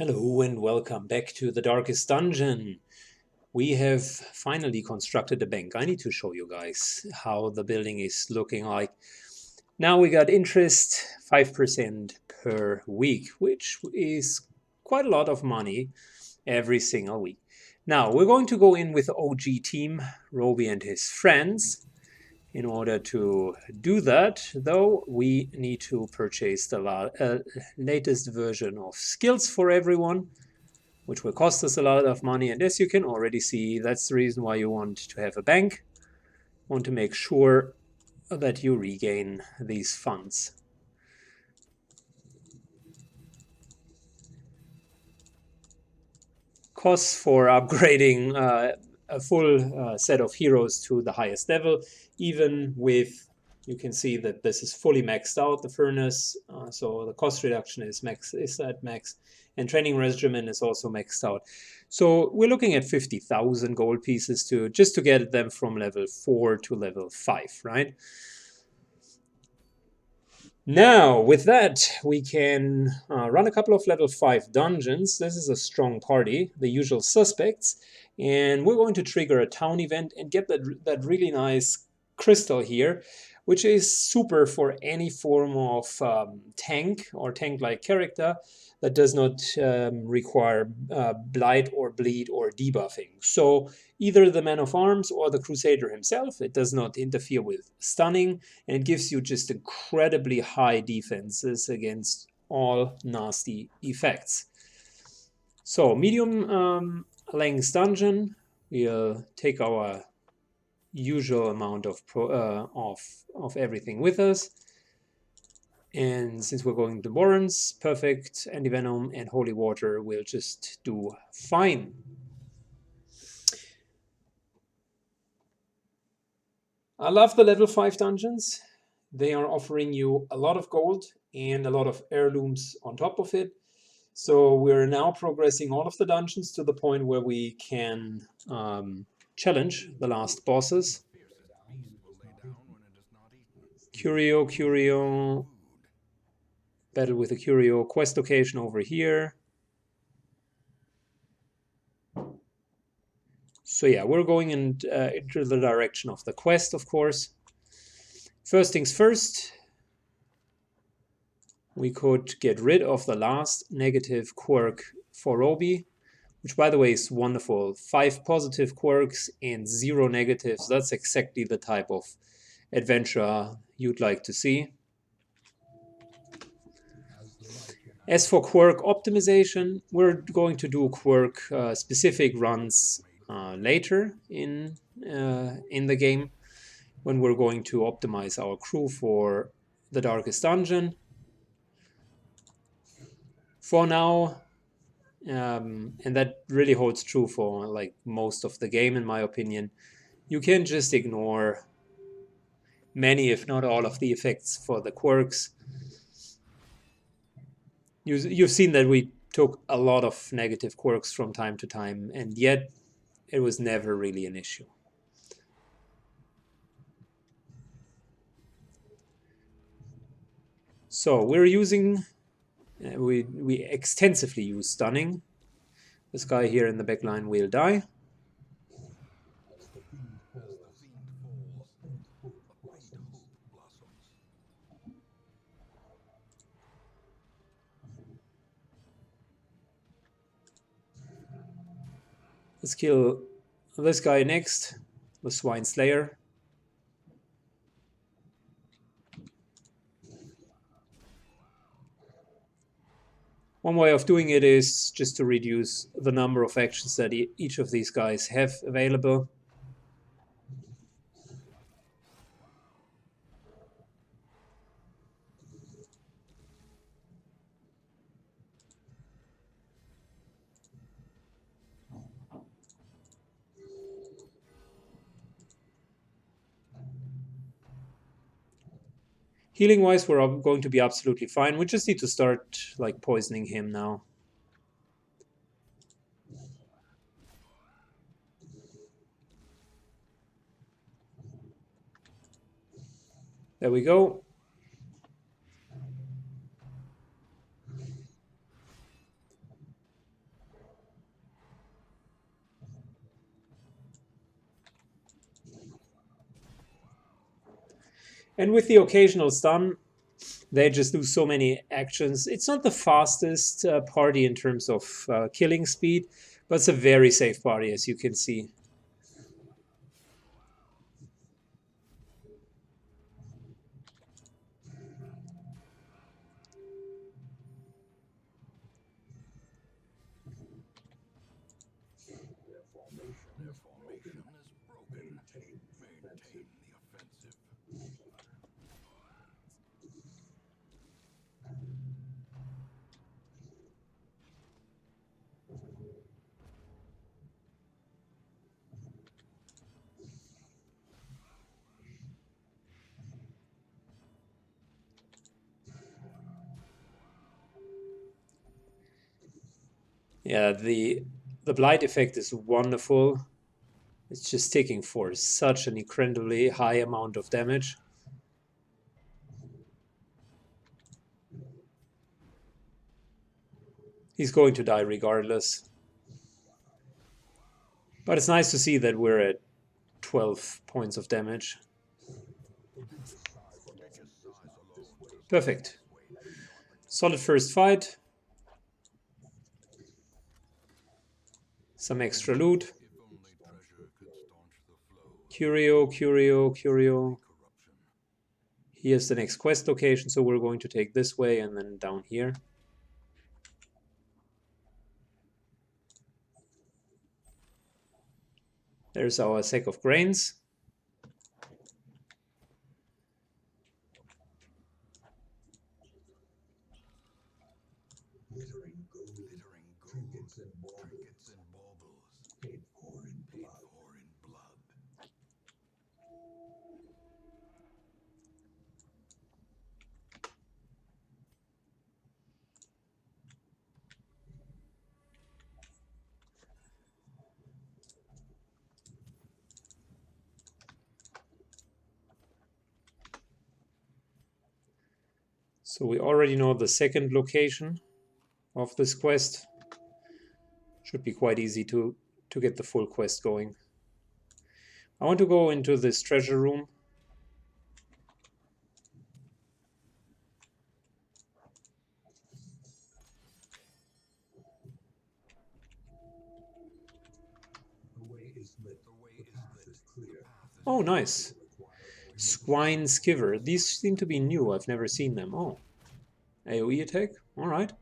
Hello and welcome back to the Darkest Dungeon. We have finally constructed a bank. I need to show you guys how the building is looking like. Now we got interest 5% per week, which is quite a lot of money every single week. Now we're going to go in with the OG team, Roby and his friends. In order to do that, though, we need to purchase the latest version of skills for everyone, which will cost us a lot of money. And as you can already see, that's the reason why you want to have a bank. You want to make sure that you regain these funds. Costs for upgrading a full set of heroes to the highest level, even with, you can see that this is fully maxed out, the furnace, so the cost reduction is at max, and training regimen is also maxed out. So we're looking at 50,000 gold pieces just to get them from level 4 to level 5, right? Now, with that, we can run a couple of level 5 dungeons. This is a strong party, the usual suspects. And we're going to trigger a town event and get that really nice crystal here, which is super for any form of tank or tank-like character that does not require blight or bleed or debuffing. So either the man of arms or the crusader himself, it does not interfere with stunning, and it gives you just incredibly high defenses against all nasty effects. So medium length dungeon, we'll take our usual amount of everything with us. And since we're going to Warrens, perfect, anti-venom and holy water will just do fine. I love the level 5 dungeons. They are offering you a lot of gold and a lot of heirlooms on top of it. So we're now progressing all of the dungeons to the point where we can challenge the last bosses. Curio, battle with a Curio, quest location over here. So yeah, we're going into the direction of the quest, of course. First things first, we could get rid of the last negative quirk for Roby, which by the way is wonderful. 5 positive quirks and 0 negatives. That's exactly the type of adventure you'd like to see. As for quirk optimization, we're going to do quirk specific runs later in the game, when we're going to optimize our crew for the Darkest Dungeon. For now, and that really holds true for like most of the game in my opinion, you can just ignore many, if not all, of the effects for the quirks. You've seen that we took a lot of negative quirks from time to time, and yet it was never really an issue. So we're using, we extensively use stunning. This guy here in the back line will die. Let's kill this guy next, the Swine Slayer. One way of doing it is just to reduce the number of actions that each of these guys have available. Healing wise, we're going to be absolutely fine. We just need to start like poisoning him now. There we go. And with the occasional stun, they just do so many actions. It's not the fastest party in terms of killing speed, but it's a very safe party, as you can see. Yeah, the blight effect is wonderful. It's just ticking for such an incredibly high amount of damage. He's going to die regardless. But it's nice to see that we're at 12 points of damage. Perfect. Solid first fight. Some extra loot. Curio, Curio, Curio. Here's the next quest location, so we're going to take this way and then down here. There's our sack of grains. So we already know the second location of this quest. Should be quite easy to get the full quest going. I want to go into this treasure room. Oh, nice. Swine Skiver. These seem to be new. I've never seen them. Oh. AoE attack? Alright.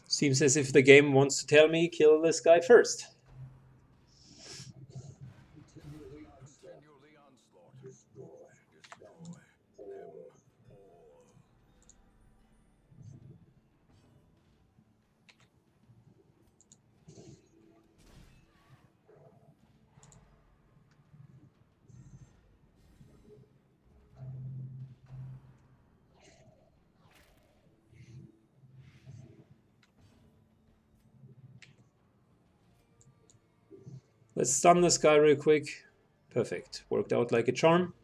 Seems as if the game wants to tell me kill this guy first. Let's stun this guy real quick. Perfect. Worked out like a charm.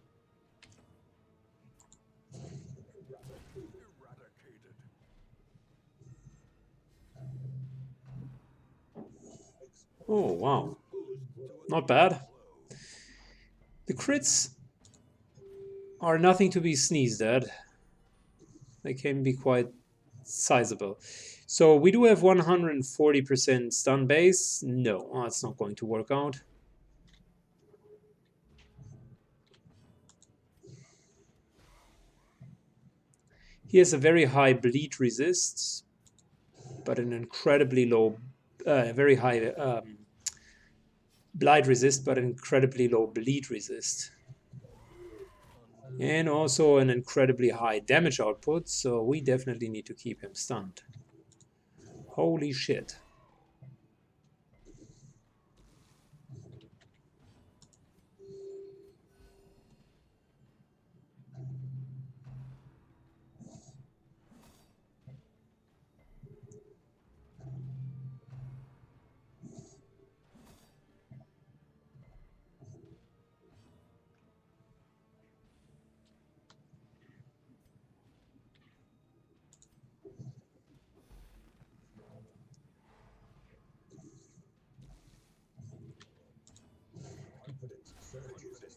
Oh, wow. Not bad. The crits are nothing to be sneezed at. They can be quite sizable. So we do have 140% stun base. No, that's not going to work out. He has a very high bleed resist, but an incredibly low, very high blight resist, but an incredibly low bleed resist. And also an incredibly high damage output, so we definitely need to keep him stunned. Holy shit.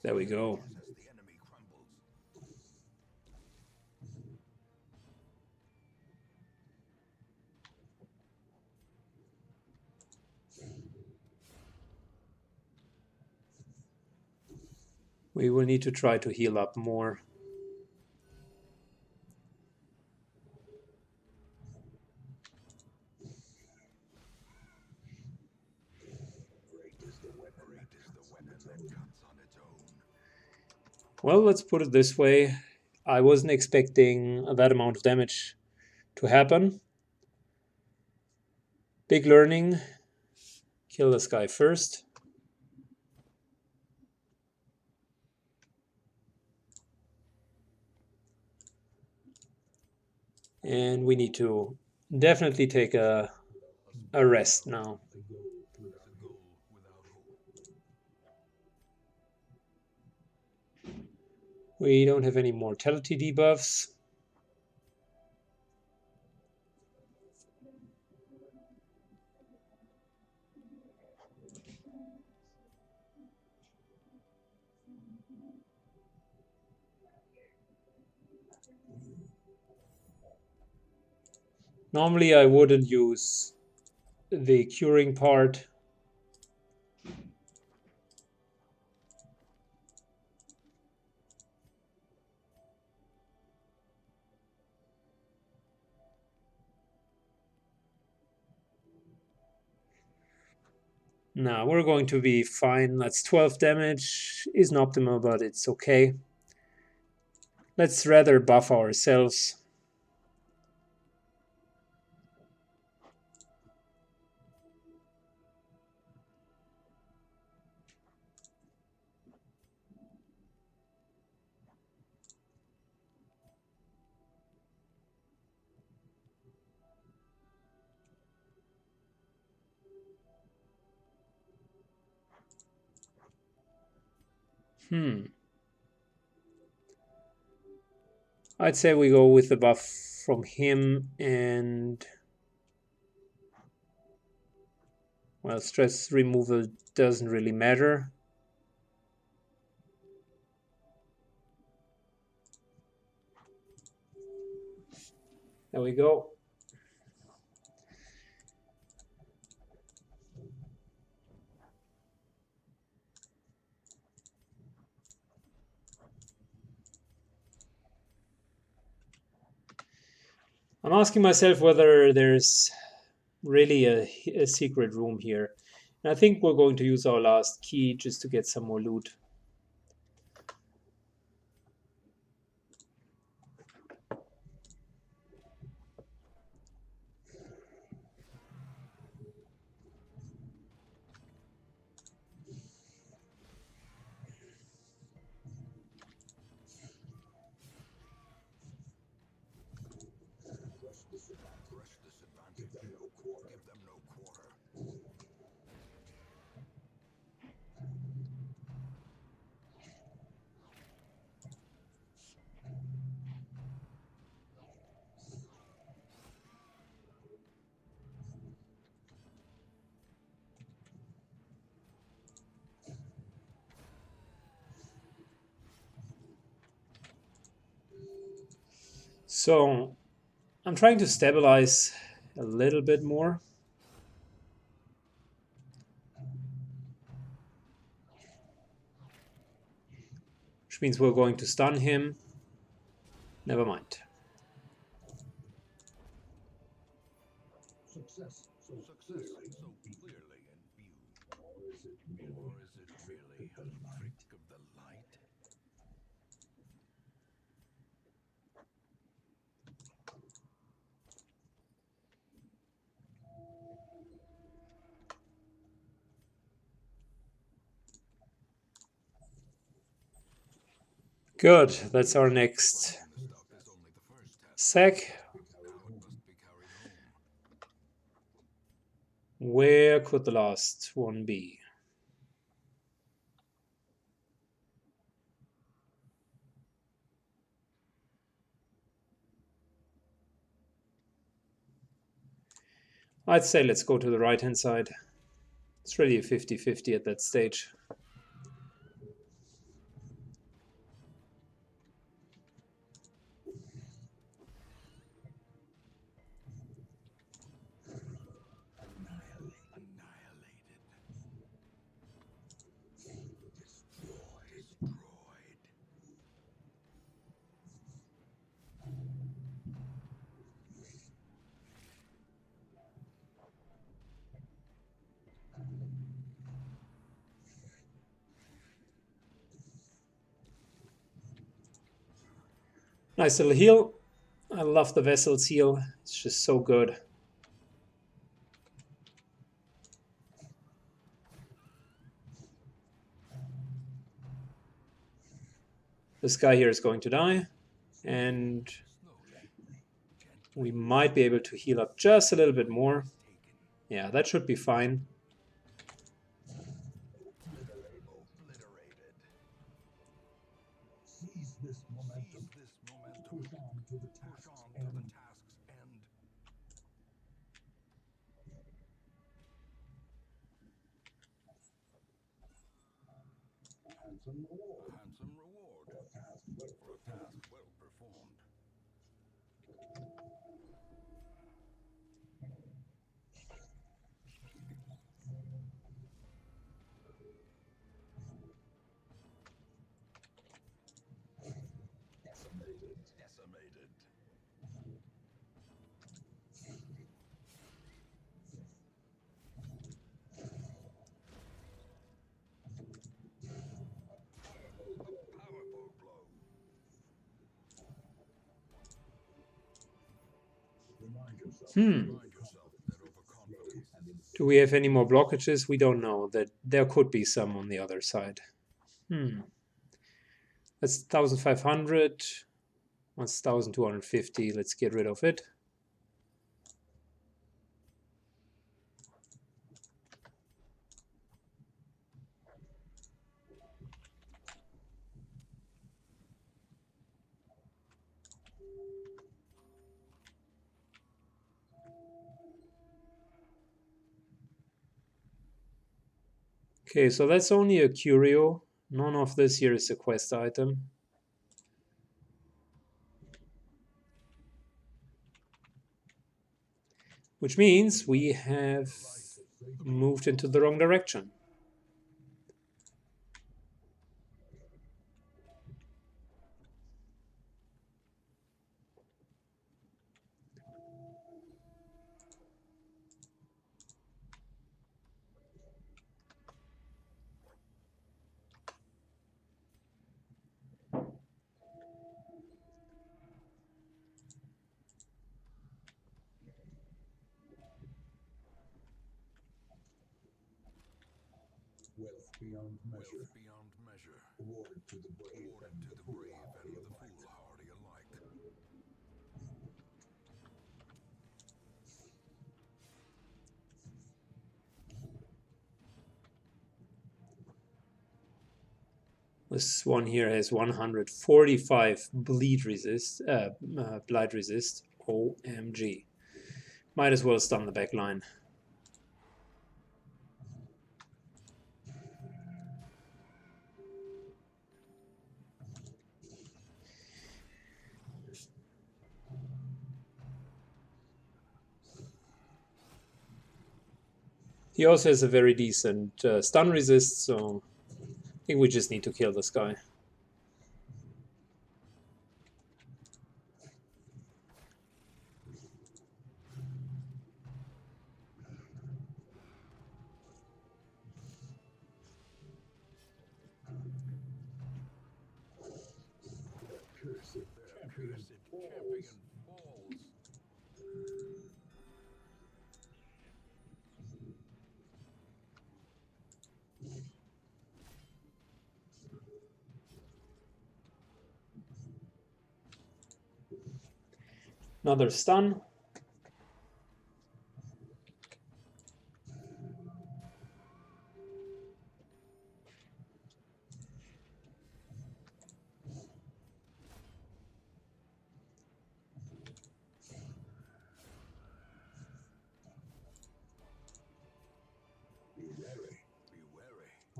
There we go. We will need to try to heal up more. Well, let's put it this way. I wasn't expecting that amount of damage to happen. Big learning. Kill this guy first. And we need to definitely take a rest now. We don't have any mortality debuffs. Normally I wouldn't use the curing part. Now we're going to be fine. That's 12 damage. Isn't optimal, but it's okay. Let's rather buff ourselves. I'd say we go with the buff from him and... well, stress removal doesn't really matter. There we go. I'm asking myself whether there's really a secret room here. And I think we're going to use our last key just to get some more loot. So I'm trying to stabilize a little bit more. Which means we're going to stun him. Never mind. Success so clearly in view. Or is it really a trick of the light? Good, that's our next sec. Where could the last one be? I'd say let's go to the right hand side. It's really a 50-50 at that stage. Nice little heal. I love the vessel's heal. It's just so good. This guy here is going to die. And we might be able to heal up just a little bit more. Yeah, that should be fine. Seize this momentum. Push on to the task's end. Handsome reward for a task well performed. Decimated. Powerful blow. Remind yourself that overconfidence. Do we have any more blockages? We don't know. That there could be some on the other side. That's 1,500. That's 1,250. Let's get rid of it. Okay, so that's only a curio. None of this here is a quest item. Which means we have moved into the wrong direction. Wealth beyond measure. Awarded to the brave and the foolhardy alike. This one here has 145 bleed resist, blight resist. OMG. Might as well stun the back line. He also has a very decent stun resist, so I think we just need to kill this guy. Champion falls. Another stun.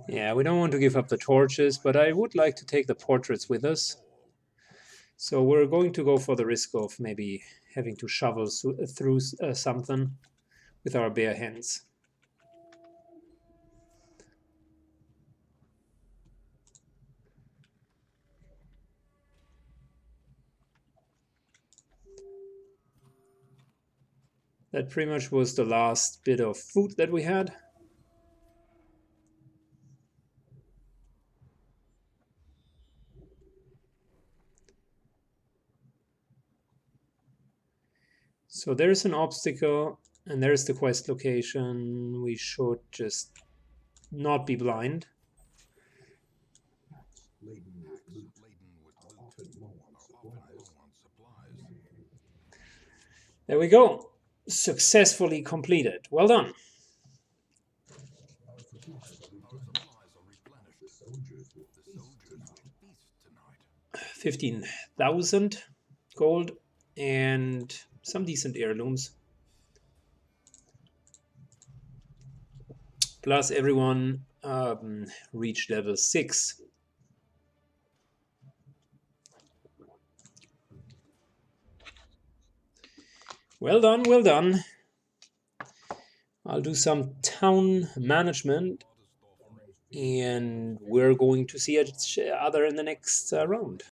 Yeah, we don't want to give up the torches, but I would like to take the portraits with us. So we're going to go for the risk of maybe having to shovel through something with our bare hands. That pretty much was the last bit of food that we had. So there's an obstacle, and there's the quest location. We should just not be blind. Laden with loot are often low on supplies. There we go. Successfully completed. Well done. Our supplies are replenished. The soldiers will feast tonight. 15,000 gold and some decent heirlooms. Plus everyone reached level 6. Well done, well done. I'll do some town management, and we're going to see each other in the next round.